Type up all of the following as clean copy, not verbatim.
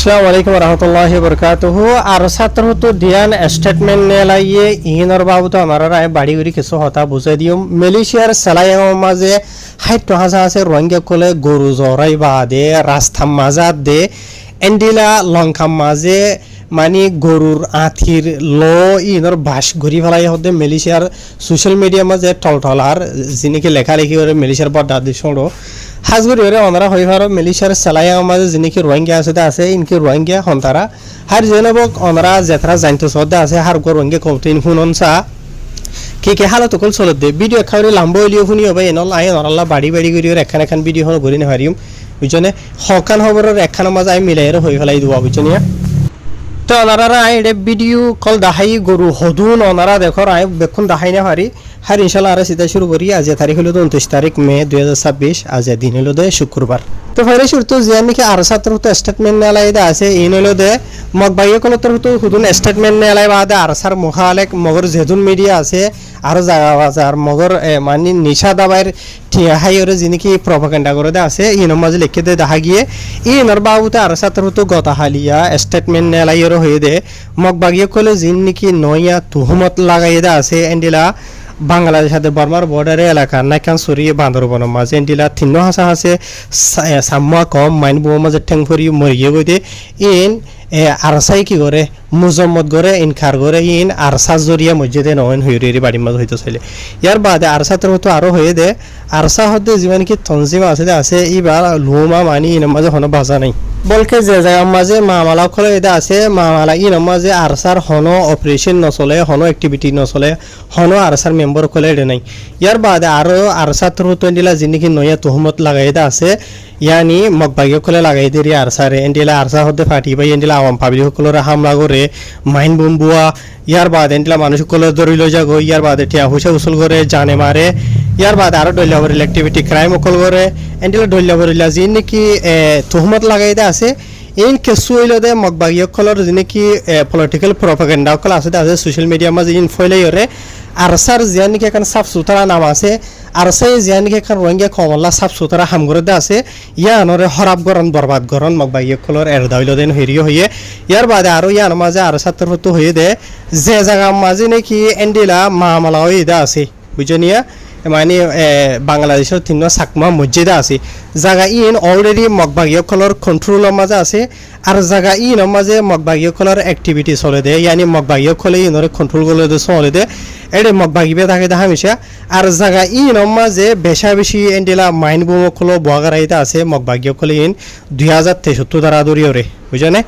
আসসালামু আলাইকুম রহমতুল্লাহি বরকাতুহু আর ছাত্র তো ধ্যান স্টেটমেন্ট নেলাইয়ে ইহিনর বাবু তো আমার রায় বাড়ি উড়ি কিছু হতা বুঝাই দিও মালয়েশিয়ার সালাইয়ের মাঝে হাইট হাসা আছে রোহিঙ্গা কলে গরু জরাই বাদে রাস্তা মাজাত দে এন্ডিলা লঙ্কা মাঝে মানে গরুর আঁথির ল ইনর বাস ঘুরি ফেলাই হতে মালয়েশিয়ার সোশ্যাল মিডিয়া মাঝে টলটলার যিনিকে লেখালেখি করে মালয়েশিয়ার বড় দাদি সড়ো হাজগুড়ি ওরে ওনারা হয়ে পারো মালয়েশিয়ার সালাইয়া মাঝে যিনিকে রোহিঙ্গা আছে ইনকি রোহিঙ্গা হন্তারা হার জেনবক ওনারা যেতারা জানতো সদ্যা আছে হার গো রোহিঙ্গা কৌটিন হুননসা কে হালত কল চলত দে ভিডিও খাওয়ারে লাম্বো হলিও শুনি হবে এনল আই নরাল্লা বাড়ি বাড়ি করি একখান একখান ভিডিও হল ঘুরি নেহারিম বুঝছনে হকান খবরের একখানের মাঝে আমি মিলাই হয়ে ফেলাই দেবো বুঝছনিয়া তো ওনারা এটা ভিডিও কল দাহাই গরু হদুন ওনারা দেখো আয় বেক্ষণ দাহাই না পারি হার ইনশাল্লাহ আর সিধা শুরু করি আজ তারিখ হলো 29 তারিখ মে 2026 আজ দিন হলো দে শুক্রবার তো ফাইলে শুরু তো যে আমি কি আর ছাত্র তো স্টেটমেন্ট নেলাই দা আছে ইন হলো দে মগ বাইয়ে কোন তো হুদুন স্টেটমেন্ট নেলাই বাদে আর সার মুখালেক মগর জেদুন মিডিয়া আছে আর জায়গা আছে আর মগর মানে নিশা দাবাইর ঠিয়া হাই ওরে যিনি প্রপাগান্ডা করে দে আছে ইনর মাঝে লিখে দে দেখা গিয়ে ইনর বাবুতে আর ছাত্র তো গতাহালিয়া স্টেটমেন্ট নেলাই ওর হয়ে দে মগ বাগিয়ে কলে যিন নাকি নয়া তুহমত লাগাইয়ে দে আছে এন্ডিলা বাংলাদেশ সাথে বর্মার বর্ডারে এলাকা নাইকান সরিয়ে বান্দরবনের মাঝে এন্ডিলা তিন্ন হাসা আছে সাম্মা কম মাইন বউ মাঝে ঠেং ফরি মরিয়ে গই দে ইন আরসাই কি করে মুজম্মদ করে ইনকার করে ইন আরসা জরিয়া মসজিদে নয়ন হইরি বাড়ির মাঝে হইতে চলে ইয়ার বাদে আরসাতের মতো আরো হয়ে দে আরসা হতে যিমান কি তঞ্জিম আছে এইবার লুমা মানি ইনের মাঝে হনো বাজা নাই বলকে যে জায়গার মাঝে মামালা খোলা এটা আছে মামালা ইনের মাঝে আরসার হনো অপারেশন নচলে হনো অ্যাক্টিভিটি নচলে হনো আরসার মেম্বার খোলা এটা নাই ইয়ার বাদে আরো আরসা তো এন্ডিলা যিনি নয়া তুহমত লাগাই এটা আছে ইয়ানি মগবাগিয়ে খোলে লাগাই দিয়ে আরসারে এন্ডিলা আরসা হতে ফাটি পাই এন্ডিলা আওয়াম পাবলিক সকলের হামলা করে মাইন বোম বুয়া ইয়ার বাদে এন্ডিলা মানুষ সকলের ধরি লই যাগো ইয়ার বাদে টিয়া হুসা উসুল করে জানে মারে ইয়ার বাদে আরো ডলিয়া ভরিল অ্যাক্টিভিটি ক্রাইম অকল করে এন্ডিলা ডলিয়া ভরিলা যি নাকি তুহমত লাগাই দে আছে ইন কেসু হইলে দে মগবাগিয়ে সকলের যি নাকি পলিটিক্যাল প্রপাগান্ডা সকল আছে সোশ্যাল মিডিয়ার মাঝে ইন ফইলাই ওরে আরসার জিয়া নাকি এখন সাফ সুতরা নাম আছে আরসাই জিয়া নাকি এখন রোহিঙ্গা কমলা সাফ সুতরা হাম করে দে আছে ইয়ানরে হরাব গরন বরবাদ গরন মগবাগিয়ে সকলের এরদাইল দেন হেরিও হইয়ে ইয়ার বাদে আরো ইয়ার মাঝে আরসাতের হতো হয়ে দে যে জায়গার মাঝে নাকি এন্ডিলা মামালা হয়ে দে আছে বুঝনিয়া মানে বাংলাদেশের তিন চাকমা মসজিদা আছে জায়গা ইন অলরেডি মগবাগীয় কলর কন্ট্রোলের মাঝে আছে আর জায়গা ইনের মাঝে মগবাগীয় কলর অ্যাক্টিভিটি চলে দে ইয়ানি মগবাগীয় কলে ইনরে কন্ট্রোল করে দে চলে দে এটা মগবাগিবে থাকে দেখা মিশা আর জায়গা ইনের মাঝে বেশি এন্ডিলা মাইন বোমো কলো বগারাইতে আছে মগবাগীয় কলে ইন 2063 ধারা দরিয়রে বুঝনে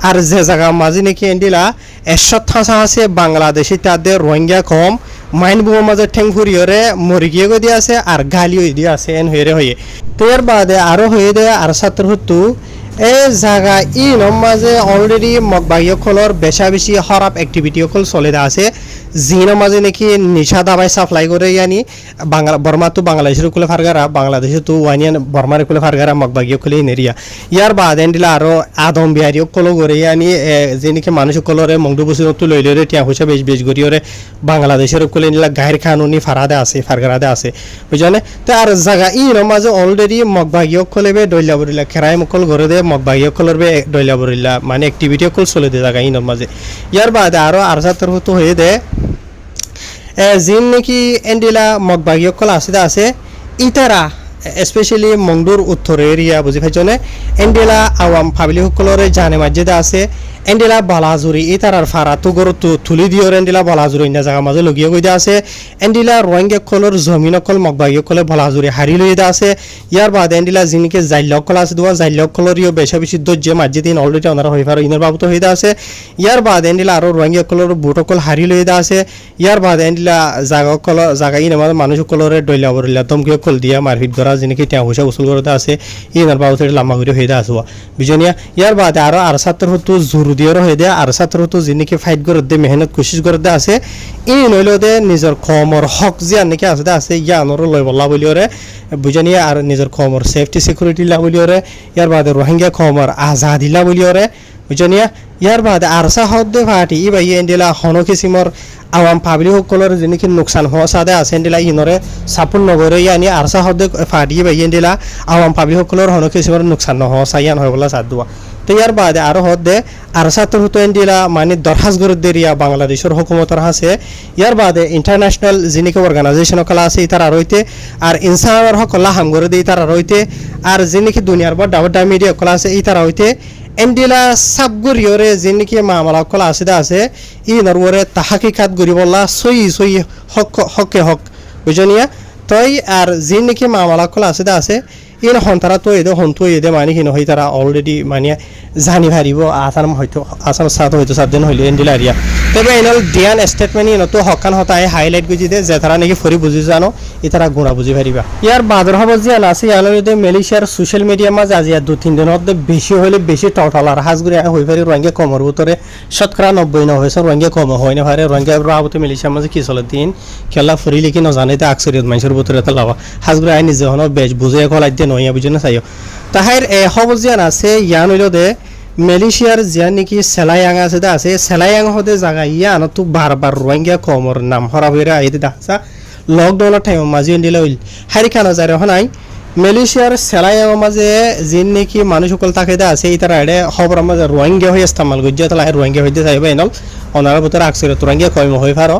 আর যে জায়গা মাঝে নাকি এন্ডিলা 100 আছে বাংলাদেশি তাদের রোহিঙ্গা কম মাইন বোমার মাঝে ঠেং ফুরিয়রে মরি গিয়ে গো দিয়ে আছে আর গালি হয়ে দিয়ে আছে এন হয়ে হয়ে তো এর বাদে আরো হয়ে দেয় আর ছাত্র হতো এই জায়গা ইনর মাঝে অলরেডি মগবাগীয় কলর বেশি খারাপ অ্যাক্টিভিটি সকল চলে আছে জিনের মাঝে নাকি নিশা দাবাই সাপ্লাই করে ইয়ানি বর্মা তো বাংলাদেশের কুলে ফারগারা বাংলাদেশে তো ওয়ানিয়ান বর্মার কুলে ফারগারা মগবাগীয় কুলে নেরিয়া ইয়ার বাদ এন্ডিলা আরো আদম বিহারি কলো করে ইয়ানি যে নাকি মানুষ কলরে মংডু বসে তো লইলে রে টিয়া হুসা বেশ গরিয়রে বাংলাদেশের কুলে নিলা গায়ের খানুনি ফারগারাদে আছে বুঝলে তো আর জায়গা ইনর মাঝে অলরেডি মগবাগীয় কলেবে ডইলা বরিলা খেরাই মকল করে দে মগবাগীয় কলর বে ডইলা বরিলা মানে অ্যাক্টিভিটি কল চলে দে জায়গা ইনর মাঝে ইয়ার বাদে আরো আরসাতের হতো হয়ে দে যিন নাকি এন্ডিলা মগবাগীয় কলা আছে ইতারা স্পেশালি মংডুর উত্তর এরিয়া বুঝি পাইছনে এন্ডিলা আওয়াম পাবলিক সকলরে জানে মসজিদে আছে এন্ডিলা বলাজুরি ইতারার ফারা তো গরু তুলি দিও এন্ডিলা বলাজুরি না জায়গা মাঝে লগিয়ে গই আছে এন্ডিলা রোহিঙ্গা কলর জমিন কল মগবাগীয় কলে বলাজুরি হারি লই আছে ইয়ার বাদ এন্ডিলা যিনিকে জাইল কল আছে দোয়া জাইল কলরিও বেশি দজ্জে মসজিদ ইন অলরেডি ওনারা হই পারো ইনের বাবু তো হইদা আছে ইয়ার বাদ এন্ডিলা আরো রোহিঙ্গা কলর বুটকল হারি লই আছে ইয়ার বাদ এন্ডিলা জায়গা ইন মানুষ কলরে ডইলা বরিলা দমকিও কল দিয়া মারপিট করা যিনিকে টিয়া হুসা উসুল করতে আছে ইনের বাবু তো লাম্বা করে হইদা আছে বিজনিয়া ইয়ার বাদে আরো আর ছাত্র হতো জোর দিয়েও হয়ে দেয় আর ছাত্র তো যিনিকে ফাইট করে দে মেহনত কোশিশ করে দে আছে ই নইলেও দে নিজের কমর হক যে নাকি আছে ইয়ানরও লই বলা বলিওরে বুঝানিয়া আর নিজের কমর সেফটি সিকিউরিটি লা বলিওরে ইয়ার বাদে রোহিঙ্গা কমর আজাদি লা বলিওরে বুঝানিয়া ইয়ার বাদে আরসা হদ্দে ফাটি ই বাই এন্ডিলা হনো কিসিমর আওয়াম পাবলিক সকলের যিনিকি নোকসান হওয়া সাদে আছে এন্ডিলা ইনরে সাপোর্ট নগরে ইয়ানি আরসা হদ্দে ফাটি বাই এন্ডিলা আওয়াম পাবলিক সকলের হনো কিসিমর নোকসান নহওয়া সাইয়ান হয় বলা সাদ দুয়া তো ইয়ার বাদে আরো হদে আর ছাত্র হতো এন্ডিলা মানে দরখাস্ত করে দেরিয়া বাংলাদেশের হুকুমতর আছে ইয়ার বাদে ইন্টারন্যাশনাল জিনিকে অর্গানাইজেশন কলা আছে তারা রইতে আর ইনসানের হকলা হাম করে দেই তারা রইতে আর জিনিকে দুনিয়ার বড় বড় মিডিয়া কলা আছে এই তারা হইতে এন্ডিলা সাবগুরিয়রে জিনিকে মামলা কলা আছে ই নরওরে তাহাকিকাত গরি বললা সই হক বুঝনিয়া তই আর জিনিকে মামলা কলা আছে ইন হন্তারা তো এদে হন্তু এদে মানে কি নহয় তারা অলরেডি মানে জানি ভারিব আসাম হয়তো আসাম সাথ হয়তো সাত দিন হইলে এন্ডিলা এরিয়া তবে এনল ডিয়ান স্টেটমেন্ট ইন তো হকান হতায় হাইলাইট গুজি দে যে তারা নাকি ফরি বুঝি জানো ই তারা গুণা বুঝি ভারিবা ইয়ার বাদর হব যে আছে ইয়ালরে মালয়েশিয়ার সোশ্যাল মিডিয়া মাঝে আজিয়া 2-3 দিন হতে বেশি হইলে বেশি টটাল আর হাজগুরি হই পারি রঙ্গে কমর ভিতরে শতকরা 90 না হইছে রঙ্গে কম হয় না ভারে রঙ্গে রাবতে মালয়েশিয়া মাঝে কি চলে দিন খেলা ফরি লিখি না জানে তে আকসরিয়ত মানুষের ভিতরে তে লাভ হাজগুরি আই নিজে হন বেশ বুঝে কলাই দে নইয়া বুঝনে চাইও তাহার হব যে আছে ইয়ান হইলো দে মালয়েশিয়ার জিয়া নাকি সেলায়াং আছে সেলায়াং হতে জায়গা ইয়ান তো বারবার রোহিঙ্গা কমর নাম হরা হইরা আইতে দেখা লকডাউনের টাইম মাঝে দিলে হইল হারিখানা যারে হনাই মালয়েশিয়ার সেলায়াং মাঝে জিন নাকি মানুষ সকল তাকে আছে এই তারা এডে খবর মাঝে রোহিঙ্গা হয়ে ইস্তেমাল গজ্জা তালা রোহিঙ্গা হইতে চাইবে এনল অনার ভিতরে আকসিরে রোহিঙ্গা কম হই পারো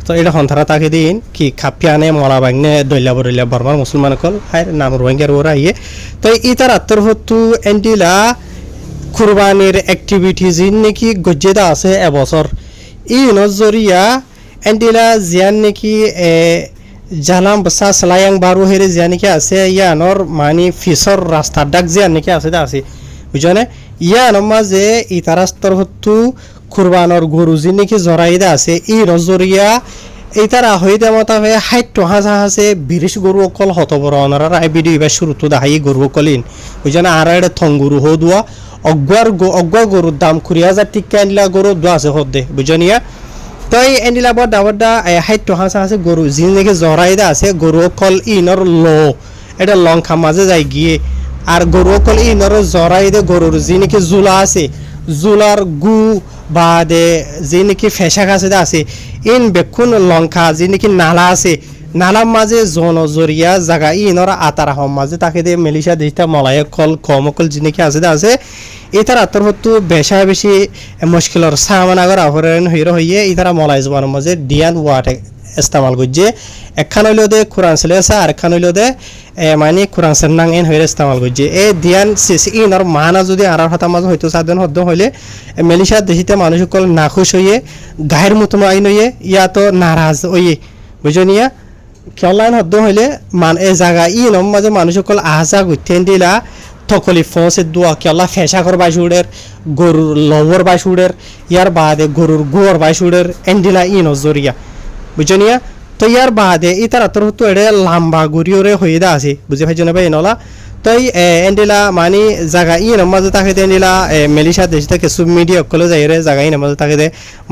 তো এটা হন্থারা তাকে দিন কি খাপিয়ানে মলা বাগনে দইলা বরইলা বর্মার মুসলমান কল হাই নাম রোহিঙ্গার ওরা ইয়ে তো এই তার আত্মহত্যু এন্ডিলা কুরবানির অ্যাক্টিভিটি জিন নাকি গজ্জেদা আছে এবছর ই নজরিয়া এন্ডিলা জিয়ান নাকি জালাম বসা সালায়াং বারু হেরে জিয়া নাকি আছে ইয়ানর মানে ফিসর রাস্তার ডাক জিয়ান নাকি আছে বুঝনে ইয়ান মাঝে ই তারাস্তর হত্যু কুরবানর গরু জিন নাকি জরাইদা আছে ই নজরিয়া এই তারা হইতে মতা হয়ে 60 আছে 20 গরু অকল হত বড় অনারা আই ভিডিও এবার শুরুতে দেখাই গরু কলিন বুঝনে আর এটা থং গরু হদুয়া অগ্গা গরুর দাম 20,000 টিকা আনলা গরু দোয়া আছে হদে বুঝনিয়া তই এন্ডিলা বড় বড় 60 আছে গরু জিন নাকি জরাইদা আছে গরু অকল ইনর লো এটা লংখা মাঝে যাই গিয়ে আর গরু অকল ইনর জরাইদে গরুর জিন নাকি জুলা আছে জুলার গু বাদে যে নাকি ফেশাক আছে ইন বেকুন লঙ্কা যে নাকি নালা আছে নালার মাঝে জনজরিয়া জায়গা ইনর আতার হম মাঝে তাকে দিয়ে মালয়েশিয়া দেশটা মলায় কল কমকল যে নাকি আছে এটার আতর হতো বেশা বেশি মুশকিলর সামান আগর আহরণ হইয়ে ইতারা মলাই জবানের মাঝে ডিয়ান ওয়াট ইস্তেমাল করছে একখান হইল দে কোরআন চলে আছে আর একখান হইল দে মানে কোরআন নাং এন হয়ে ইস্তেমাল করছে এই দিয়ান ইনর মানা যদি আর হাতা মাঝে হয়তো সাধন হদ্দ হইলে মালয়েশিয়ার দেশিতে মানুষ সকল নাখুশ হইয়ে গায়ের মতো আইন হইয়ে ইয়া তো নারাজ হইয়ে বুঝনিয়া খেলাইন হদ্দ হইলে মান এই জায়গা ইনম মাঝে মানুষ সকল আহা গুতেন দিলা তকলি ফসে দোয়া কেলা ফেসা কর বাইশুডের গরুর লবর বাইশুডের ইয়ার বাদে গরুর গোর বাইশুডের এন্ডিলা ইন জরিয়া বুঝনিয়া তো ইয়ার বাদে ইতার আতর হতো এডে লাম্বা গরিয়রে হইদা আছে বুঝে ভাই জনা ভাই নলা তাই এন্ডিলা মানে জায়গা ইন মাঝে তাকে এন্ডিলা মালয়েশিয়া দেশ থেকে সব মিডিয়া কল যাইরে জায়গা ইন মাঝে তাকে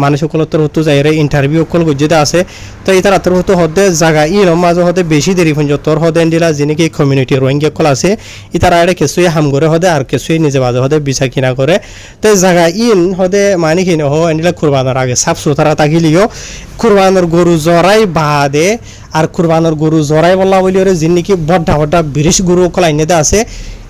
মানুষ সকল তোর হতো যাইরে ইন্টারভিউ কল গজ্জেদা আছে তো ইতার আতর হতো হদে জায়গা ইন মাঝে হদে বেশি দেরি পর্যন্ত তোর হদে এন্ডিলা যিনি কমিউনিটি রোহিঙ্গা কল আছে ইতারা এডে কিছুই হাম করে হদে আর কিছুই নিজে বাজে হদে বিচা কিনা করে তো জায়গা ইন হদে মানে কি নহ এন্ডিলা কুরবানোর আগে সাফ সুতরা তাকিলিও কুরবানোর গরু জরাই বাদে আর কুরবানোর গরু জরাই বললা বলি ওরে যিনি কি বড় বিরিশ গরু কলাইনে দা আছে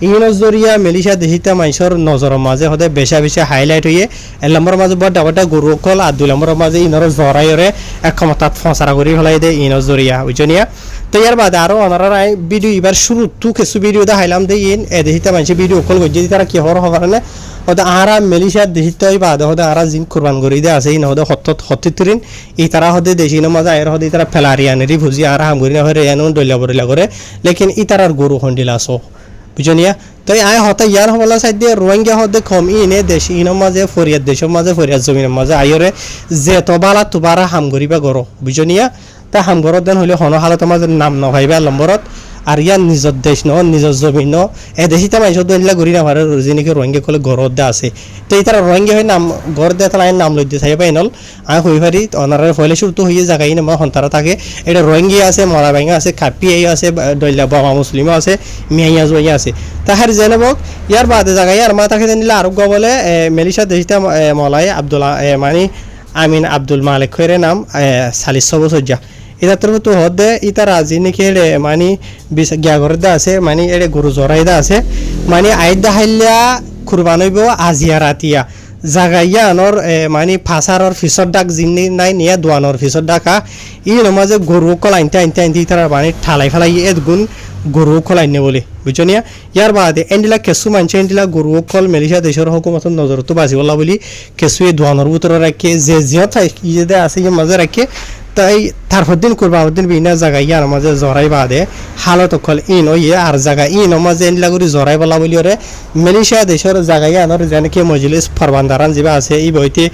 ইন জরিয়া মালয়েশিয়া দেশিতা মানুষের নজরের মাঝে হদে বেশি হাইলাইট হইয়ে 1 নম্বর মাঝে বড় গরু কল আর 2 নম্বর মাঝে ইনর জরাই ওরে একমতাত ফসারা করি হলাই দে ইন জরিয়া বুঝনিয়া তো ইয়ার বাদে আরো অনারা ভিডিও এবার শুরু তু কিছু ভিডিও দেখাইলাম দে ইন এ দেশিতা মানুষ ভিডিও কল গজ্জি তারা কি হওয়ার কারণে হদে আরা মালয়েশিয়ার দেশিতাই বাদে হদে আরা জিন কুরবান করি দে আছে ইন হদে হত্তিত্রিন ই তারা হদে দেশিন মাঝে আয়ের হদে তারা ফেলারিয়ানেরি ভুজি আরা হাম করি না হরে এন দইলা বরিলা করে লেকিন ই তারার গরু হন্ডিলা সো বুঝনিয়া তাই আয় হতা ইয়ার হবলা সাইড দিয়ে রোহিঙ্গা হদে কম ইনে দেশ ইন মাঝে ফরিয়াদ দেশের মাঝে ফরিয়াদ জমিনের মাঝে আয়রে যে তবালা তুবারা হাম করিবা গরো বুঝনিয়া তা হাম গরত দেন হইলে হন হালত মাঝে নাম নভাইবা নম্বরত আর ইয়ার নিজের দেশ ন নিজের জমিন ন এ দেশিতা মানুষ দইলা ঘুরি না পারে যিনিকে রোহিঙ্গা কলে গরত দে আছে তো এই তারা রোহিঙ্গা হয়ে নাম গর দে তাই নাম লই দিয়ে চাই পাইনল আয় হই পারি অনারে ফলে শুরু তো হইয়ে জায়গায় না হন্তারা থাকে এটা রোহিঙ্গা আছে মরা ভাঙ্গা আছে খাপি আছে দইলা বাবা মুসলিম আছে মিয়াইয়া জইয়া আছে তাহার জেনেবক ইয়ার বাদে জায়গায় আর মা তাকে নিলে আরোগ্য বলে মালয়েশিয়া দেশিতা মলাই আব্দুল্লাহ মানে আমিন আব্দুল মালিক খৈরে নাম 40 বছর যা এটা তোর তো হদে ইতার আজি নাকি এড়ে মানে গিয়াগরদা আছে মানে এড়ে গরু জরাইদা আছে মানে আইদা হাইলিয়া কুরবান হইব আজিয়া রাতিয়া জাগাইয়া আনর মানে ফাঁসারর ফিসর ডাক জিনি নাই নিয়ে দোয়ানোর ফিসর ডাকা ই নমাজে গরু কল আনতে আনতে আনতে তারা মানে ঠালাই ফেলাই এদ গুণ গরু কল আইনে বলে বুঝছো নিয়া ইয়ার বাদে এন্ডিলা কেঁচু মানছে এন্ডিলা গরু কল মেলিশা দেশের হুকুমত নজরতো বাজি বলা বলি কেঁচুয়ে দোয়ানোর ভিতরে রাখে যে ঠাই ইয়েদে আছে ইয়ে মাঝে রাখে তাই তারপর কুরবানুদ্দিন বিনা জায়গা ইয়ার মাঝে জরাই বাদে হালত কল ইন ও ইয়ে আর জায়গা ইন মাঝে এন্ডিলা করে জরাই বলা বলি ওরে মেলিশিয়া দেশের জায়গা ইয়ানোর যেনাকি মজলিস ফরবান্দারান যেবা আছে এই বইতে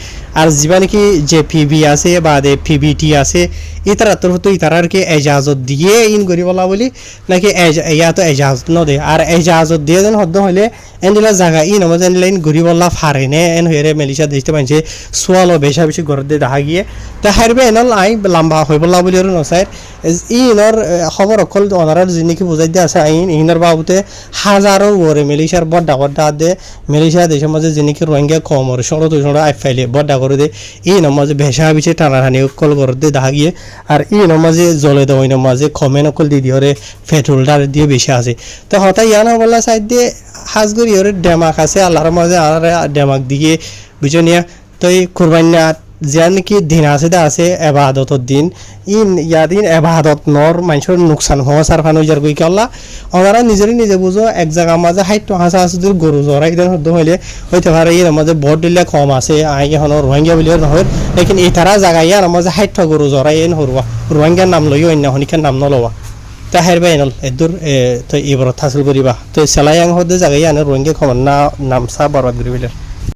আর যেবা নাকি যে পিবি আছে বাদে পিবিটি আছে ইতারা তোর তো ইতারার কি এজাজত দিয়ে ইন করি বলা বলি নাকি ইয়া তো এজাজত নদে আর এজাজত দিয়ে যেন হদ্দ হইলে এন্ডিলা জায়গা ইন মাঝে এন্ডিলা ইন ঘুরি বললা ফারে নে এন হয়ে মেলিশিয়া দেশতে মানছে সোয়ালো বেশা বেশি ঘর দিয়ে দেখা গিয়ে তা হারবে এনল আই লম্বা হয়ে বললা বলি ওর নসাইড ইনর খবর অকল অনারার যিনিকি বুঝাই দিয়ে আছে আইন ইনর বাবুতে হাজারোর ওরে মেলিশিয়ার বড্ডা বড্ডা দে মেলিশিয়া দেশের মাঝে যিনিকি রোহিঙ্গা কম ওর সড়ো তো সড়ো আই ফাইলে বড্ডা করে দে ইন মাঝে ভেসা বিছে টানাটানি অকল ঘর দিয়ে দেখা গিয়ে আর ইন মাঝে জলে দেওয়া ইন মাঝে কমেন অকল দি দিয়ে ওরে পেট্রোলটা দিয়ে বেশি আছে তো হঠাৎ ইয়ান বললা সাইড দিয়ে হাজগরি ওরে ডেমাক আছে আল্লাহর মাঝে আর ডেমাক দিয়ে বুঝো নিয়া তো এই কুরবানিয়া যেন কি দিন আছে দা আছে এবাদতর দিন ইন ইয়াদিন এবাদত নর মানুষের নোকসান হওয়া সার ফান যার গই কাল্লা ওনারা নিজেরই নিজে বুঝো এক জায়গা মাঝে 60 হাসা আছে গরু জরা ইদান হদ্দ হইলে হইতে পারে এর মাঝে বড় দিলে কম আছে আই এখন রোহিঙ্গা বলি নহয় লেকিন এই তারা জায়গা ইয়ার মাঝে 60 গরু জরা এন হরবা রোহিঙ্গার নাম লই অন্য হনিকার নাম নলওয়া তা হেরবা এনল এদুর তো ইবরত হাসিল করিবা তো সেলাইয়াং হদ্দে জায়গা ইয়ান রোহিঙ্গা খবর না নাম সা বরবাদ করিবিলে